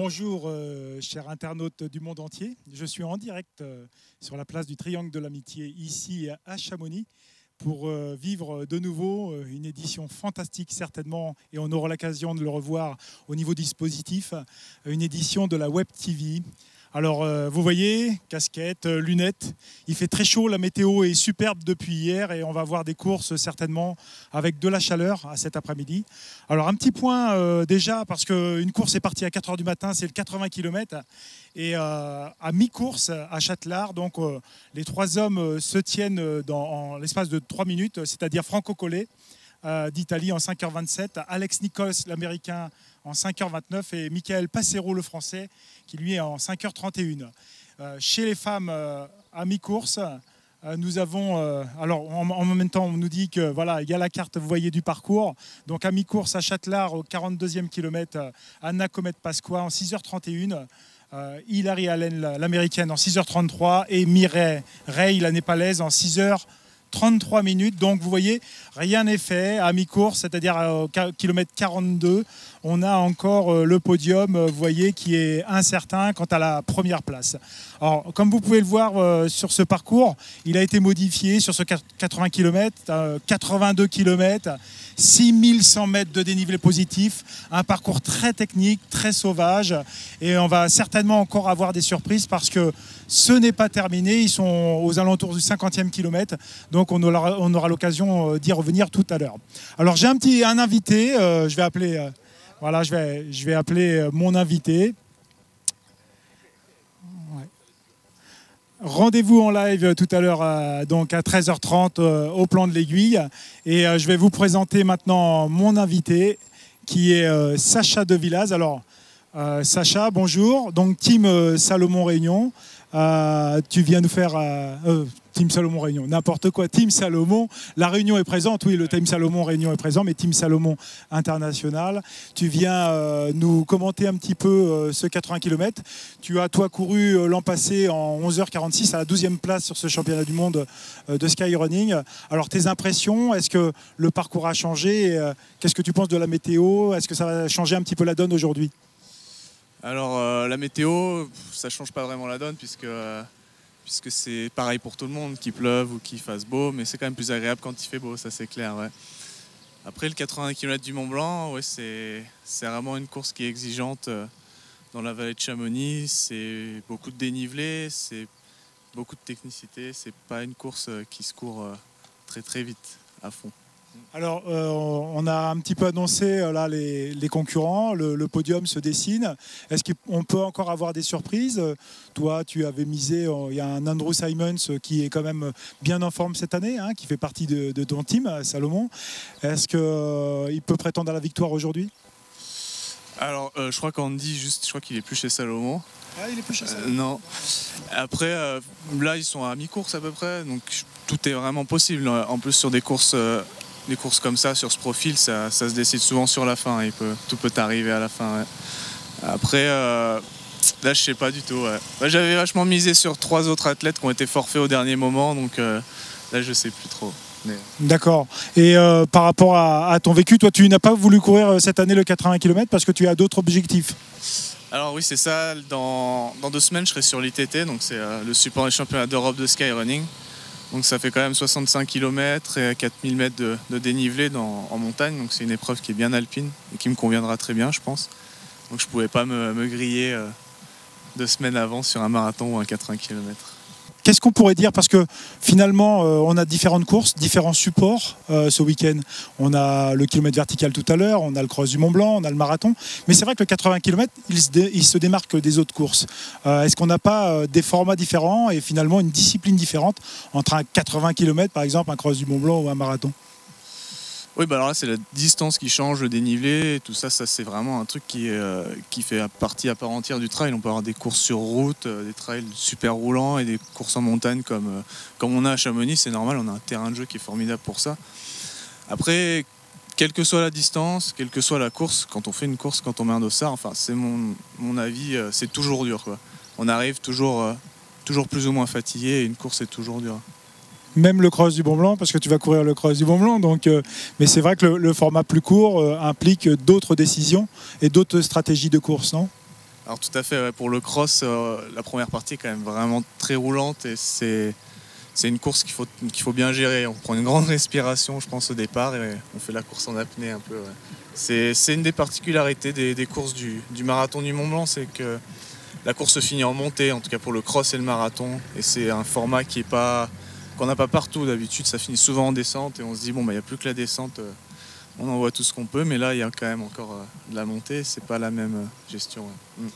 Bonjour, chers internautes du monde entier. Je suis en direct sur la place du Triangle de l'Amitié, ici à Chamonix, pour vivre de nouveau une édition fantastique certainement, et on aura l'occasion de le revoir au niveau dispositif, une édition de la Web TV. Alors vous voyez, casquette, lunettes, il fait très chaud, la météo est superbe depuis hier et on va voir des courses certainement avec de la chaleur à cet après-midi. Alors un petit point déjà, parce qu'une course est partie à 4 h du matin, c'est le 80 km et à mi-course à Châtelard, donc les trois hommes se tiennent en l'espace de 3 minutes, c'est-à-dire Franco Collet d'Italie en 5h27, Alex Nichols l'américain en 5h29 et Michael Passero le français qui lui est en 5h31. Chez les femmes à mi-course, nous avons, alors en même temps on nous dit que voilà, il y a la carte, vous voyez, du parcours. Donc à mi-course à Châtelard au 42e kilomètre, Anna Comet-Pasqua en 6h31. Hilary Allen l'américaine en 6h33 et Mireille Ray la népalaise en 6h33 minutes. Donc vous voyez, rien n'est fait à mi-course, c'est-à-dire au kilomètre 42. On a encore le podium, vous voyez, qui est incertain quant à la première place. Alors, comme vous pouvez le voir sur ce parcours, il a été modifié sur ce 80 km, 82 km, 6100 mètres de dénivelé positif, un parcours très technique, très sauvage, et on va certainement encore avoir des surprises parce que ce n'est pas terminé, ils sont aux alentours du 50e kilomètre, donc on aura l'occasion d'y revenir tout à l'heure. Alors j'ai un invité, je vais appeler... Voilà, je vais appeler mon invité. Ouais. Rendez-vous en live tout à l'heure donc à 13h30 au plan de l'Aiguille. Et je vais vous présenter maintenant mon invité qui est Sacha De Villaz. Alors, Sacha, bonjour. Donc, Team Salomon Réunion. Tu viens nous faire... Team Salomon Réunion, n'importe quoi, Team Salomon, la Réunion est présente, oui, le Team Salomon Réunion est présent, mais Team Salomon International, tu viens nous commenter un petit peu ce 80 km. Tu as, toi, couru l'an passé en 11h46 à la 12e place sur ce championnat du monde de skyrunning. Alors, tes impressions, est-ce que le parcours a changé? Qu'est-ce que tu penses de la météo? Est-ce que ça va changer un petit peu la donne aujourd'hui? Alors, la météo, ça ne change pas vraiment la donne puisque c'est pareil pour tout le monde, qu'il pleuve ou qu'il fasse beau, mais c'est quand même plus agréable quand il fait beau, ça c'est clair. Ouais. Après le 80 km du Mont Blanc, ouais, c'est vraiment une course qui est exigeante dans la vallée de Chamonix. C'est beaucoup de dénivelé, c'est beaucoup de technicité. C'est pas une course qui se court très très vite, à fond. Alors, on a un petit peu annoncé là les concurrents, le podium se dessine. Est-ce qu'on peut encore avoir des surprises? Toi, tu avais misé, il y a un Andrew Simons qui est quand même bien en forme cette année, hein, qui fait partie de ton team, Salomon. Est-ce qu'il peut prétendre à la victoire aujourd'hui? Alors, je crois qu'il est plus chez Salomon. Ah, il est plus chez Salomon. Non. Après, là, ils sont à mi-course à peu près, donc tout est vraiment possible. En plus, sur des courses comme ça, sur ce profil, ça se décide souvent sur la fin. Tout peut arriver à la fin. Ouais. Après, là, je sais pas du tout. Ouais. Là, j'avais vachement misé sur 3 autres athlètes qui ont été forfaits au dernier moment, donc là, je sais plus trop. Mais... D'accord. Et par rapport à ton vécu, toi, tu n'as pas voulu courir cette année le 80 km parce que tu as d'autres objectifs? Alors oui, c'est ça. Dans 2 semaines, je serai sur l'ITT, donc c'est le support des championnats d'Europe de skyrunning. Donc ça fait quand même 65 km et 4000 mètres de dénivelé en montagne. Donc c'est une épreuve qui est bien alpine et qui me conviendra très bien, je pense. Donc je ne pouvais pas me griller 2 semaines avant sur un marathon ou un 80 km. Qu'est-ce qu'on pourrait dire? Parce que finalement, on a différentes courses, différents supports ce week-end. On a le kilomètre vertical tout à l'heure, on a le cross du Mont Blanc, on a le marathon. Mais c'est vrai que le 80 km, il se démarque des autres courses. Est-ce qu'on n'a pas des formats différents et finalement une discipline différente entre un 80 km, par exemple, un cross du Mont Blanc ou un marathon? Oui, bah alors là, c'est la distance qui change, le dénivelé, et tout ça, c'est vraiment un truc qui fait partie à part entière du trail. On peut avoir des courses sur route, des trails super roulants et des courses en montagne comme on a à Chamonix, c'est normal, on a un terrain de jeu qui est formidable pour ça. Après, quelle que soit la distance, quelle que soit la course, quand on fait une course, quand on met un dossard, enfin, c'est mon avis, c'est toujours dur, quoi. On arrive toujours plus ou moins fatigué et une course est toujours dure. Même le cross du Mont Blanc, parce que tu vas courir le cross du Mont Blanc. Donc, mais c'est vrai que le format plus court implique d'autres décisions et d'autres stratégies de course, non? Alors tout à fait, ouais, pour le cross, la première partie est quand même vraiment très roulante et c'est une course qu'il faut bien gérer. On prend une grande respiration, je pense, au départ et on fait la course en apnée un peu. Ouais. C'est une des particularités des courses du marathon du Mont Blanc, c'est que la course se finit en montée, en tout cas pour le cross et le marathon. Et c'est un format qu'on n'a pas partout. D'habitude, ça finit souvent en descente et on se dit, bon, il n'y a plus que la descente, on envoie tout ce qu'on peut. Mais là, il y a quand même encore de la montée, c'est pas la même gestion. Ouais.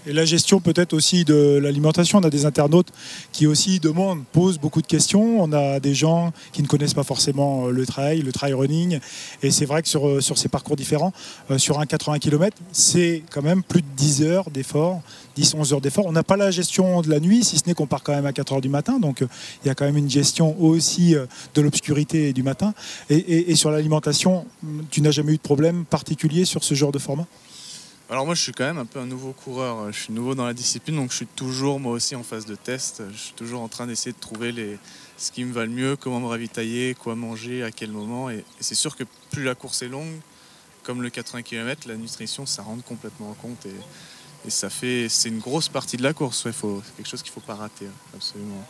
Et la gestion peut-être aussi de l'alimentation. On a des internautes qui aussi posent beaucoup de questions. On a des gens qui ne connaissent pas forcément le trail running. Et c'est vrai que sur ces parcours différents, sur un 80 km, c'est quand même plus de 10 heures d'effort, 10-11 heures d'effort. On n'a pas la gestion de la nuit, si ce n'est qu'on part quand même à 4 heures du matin. Donc il y a quand même une gestion aussi de l'obscurité du matin. Et sur l'alimentation, tu n'as jamais eu de problème particulier sur ce genre de format ? Alors moi je suis quand même un peu un nouveau coureur, je suis nouveau dans la discipline donc je suis toujours moi aussi en phase de test, je suis toujours en train d'essayer de trouver ce qui me va le mieux, comment me ravitailler, quoi manger, à quel moment et c'est sûr que plus la course est longue, comme le 80 km, la nutrition ça rentre complètement en compte et c'est une grosse partie de la course, c'est quelque chose qu'il ne faut pas rater, absolument.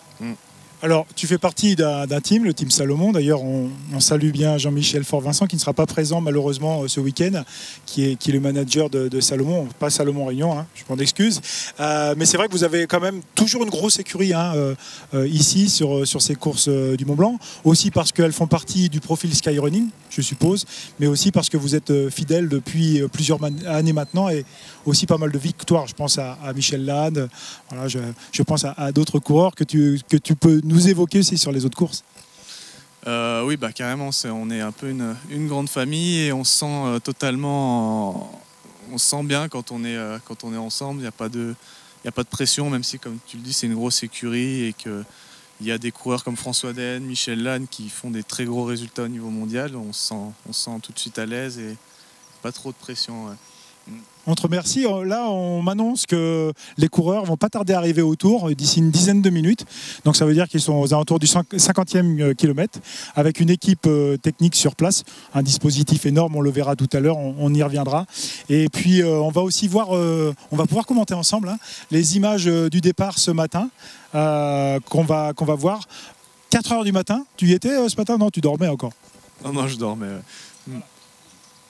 Alors, tu fais partie d'un team, le team Salomon. D'ailleurs, on salue bien Jean-Michel Fort-Vincent, qui ne sera pas présent malheureusement ce week-end, qui est le manager de Salomon, pas Salomon Réunion, hein, je m'en excuse. Mais c'est vrai que vous avez quand même toujours une grosse écurie ici sur ces courses du Mont Blanc, aussi parce qu'elles font partie du profil Skyrunning, je suppose, mais aussi parce que vous êtes fidèles depuis plusieurs années maintenant et aussi pas mal de victoires. Je pense à Michel Lade, voilà, je pense à d'autres coureurs que tu peux nous évoquer aussi sur les autres courses. Oui, carrément, on est un peu une grande famille et on se sent on se sent bien quand on est ensemble. Il n'y a pas de pression, même si, comme tu le dis, c'est une grosse écurie et qu'il y a des coureurs comme François Den, Michel Lannes qui font des très gros résultats au niveau mondial. On se sent tout de suite à l'aise et pas trop de pression. Ouais. On te remercie. Là, on m'annonce que les coureurs vont pas tarder à arriver au tour d'ici une dizaine de minutes. Donc ça veut dire qu'ils sont aux alentours du 50e kilomètre avec une équipe technique sur place, un dispositif énorme, on le verra tout à l'heure, on y reviendra. Et puis on va aussi voir, on va pouvoir commenter ensemble les images du départ ce matin qu'on va voir. 4 heures du matin, tu y étais ce matin? Non, tu dormais encore. Non, je dormais.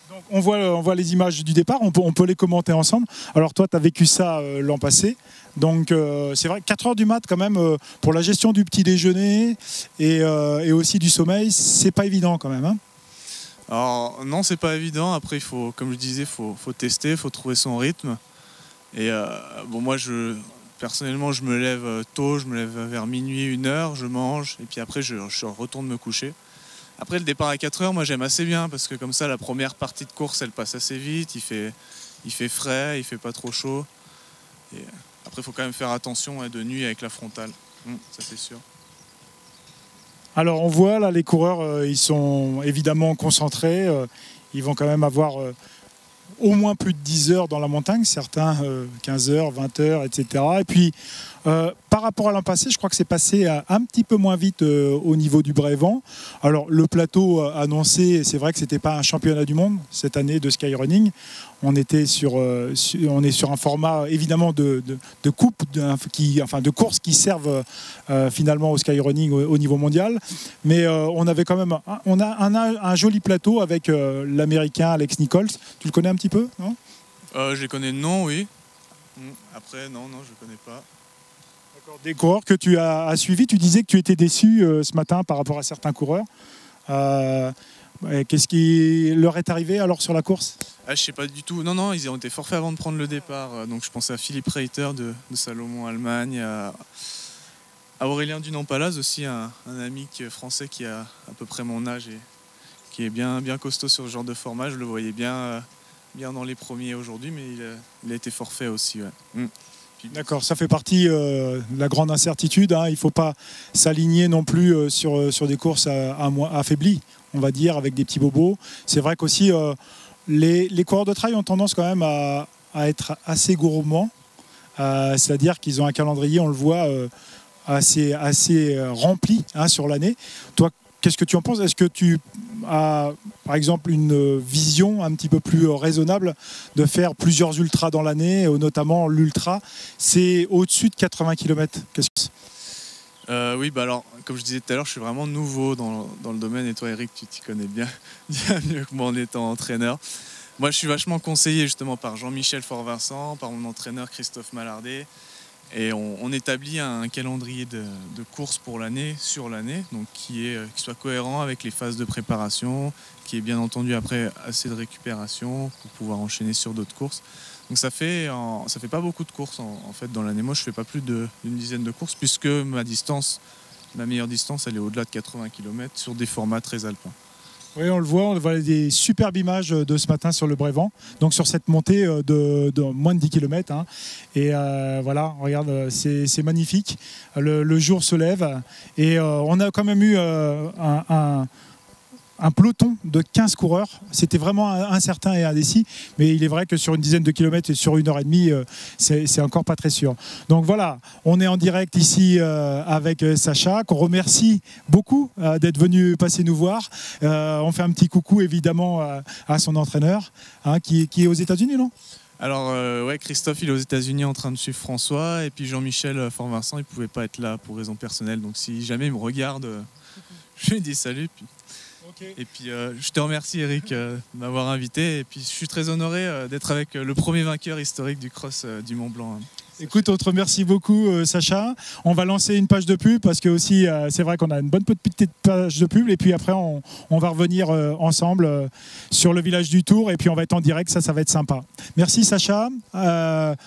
Donc on voit les images du départ, on peut les commenter ensemble. Alors toi, tu as vécu ça l'an passé. Donc c'est vrai, 4 heures du mat quand même, pour la gestion du petit déjeuner et aussi du sommeil, c'est pas évident quand même. Hein. Alors non, c'est pas évident. Après, comme je disais, faut tester, il faut trouver son rythme. Et moi, personnellement, je me lève tôt, je me lève vers minuit, 1h, je mange, et puis après, je retourne me coucher. Après, le départ à 4 heures, moi j'aime assez bien parce que comme ça, la première partie de course, elle passe assez vite, il fait frais, il fait pas trop chaud. Et après, il faut quand même faire attention de nuit avec la frontale, ça c'est sûr. Alors on voit là, les coureurs, ils sont évidemment concentrés, ils vont quand même avoir au moins plus de 10 heures dans la montagne, certains 15 heures, 20 heures, etc. Et puis, par rapport à l'an passé, je crois que c'est passé un petit peu moins vite au niveau du Brévent. Alors, le plateau annoncé, c'est vrai que ce n'était pas un championnat du monde cette année de skyrunning. On est sur un format évidemment de coupe, de courses qui servent finalement au skyrunning au niveau mondial. Mais on avait quand même un joli plateau avec l'Américain Alex Nichols. Tu le connais un petit peu, non? Je les connais de nom, oui. Après, non, je ne connais pas. D'accord. Des coureurs que tu as suivis, tu disais que tu étais déçu ce matin par rapport à certains coureurs. Qu'est-ce qui leur est arrivé alors sur la course? Je sais pas du tout. Non, ils ont été forfaits avant de prendre le départ. Donc je pensais à Philippe Reiter de Salomon Allemagne, à Aurélien Dunampalaz aussi, un ami français qui a à peu près mon âge et qui est bien costaud sur ce genre de format. Je le voyais bien dans les premiers aujourd'hui, mais il a été forfait aussi. Ouais. D'accord, ça fait partie de la grande incertitude. Hein. Il ne faut pas s'aligner non plus sur des courses affaiblies, on va dire, avec des petits bobos. C'est vrai qu'aussi, les coureurs de trail ont tendance quand même à être assez gourmands. C'est-à-dire qu'ils ont un calendrier, on le voit, assez rempli sur l'année. Toi, qu'est-ce que tu en penses? Est-ce que tu a par exemple une vision un petit peu plus raisonnable de faire plusieurs ultras dans l'année, notamment l'ultra, c'est au-dessus de 80 km. Qu'est-ce que Oui, bah alors, comme je disais tout à l'heure, je suis vraiment nouveau dans le domaine, et toi, Eric, tu t'y connais bien mieux que moi en étant entraîneur. Moi, je suis vachement conseillé justement par Jean-Michel Fort-Vincent, par mon entraîneur Christophe Malardet, et on établit un calendrier de courses pour l'année, sur l'année, donc qui soit cohérent avec les phases de préparation, qui est bien entendu après assez de récupération pour pouvoir enchaîner sur d'autres courses. Donc ça fait pas beaucoup de courses en fait dans l'année. Moi, je fais pas plus d'une dizaine de courses, puisque ma meilleure distance, elle est au-delà de 80 km sur des formats très alpins. Oui, on voit des superbes images de ce matin sur le Brévent, donc sur cette montée de moins de 10 km. Hein. Et voilà, regarde, c'est magnifique. Le jour se lève et on a quand même eu un peloton de 15 coureurs. C'était vraiment incertain et indécis, mais il est vrai que sur une dizaine de kilomètres et sur 1h30, c'est encore pas très sûr. Donc voilà, on est en direct ici avec Sacha, qu'on remercie beaucoup d'être venu passer nous voir. On fait un petit coucou évidemment à son entraîneur, hein, qui est aux États-Unis, non ? Alors ouais, Christophe, il est aux États-Unis en train de suivre François, et puis Jean-Michel Fort-Vincent, il pouvait pas être là pour raison personnelle. Donc si jamais il me regarde, je lui dis salut. Okay. Et puis je te remercie, Eric, de m'avoir invité, et puis je suis très honoré d'être avec le premier vainqueur historique du cross du Mont Blanc. Écoute, on te remercie beaucoup, Sacha. On va lancer une page de pub parce que aussi c'est vrai qu'on a une bonne petite page de pub, et puis après on va revenir ensemble sur le village du Tour, et puis on va être en direct, ça va être sympa. Merci Sacha.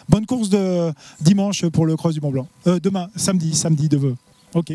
Bonne course de dimanche pour le cross du Mont Blanc. Demain, samedi de vœux. Ok.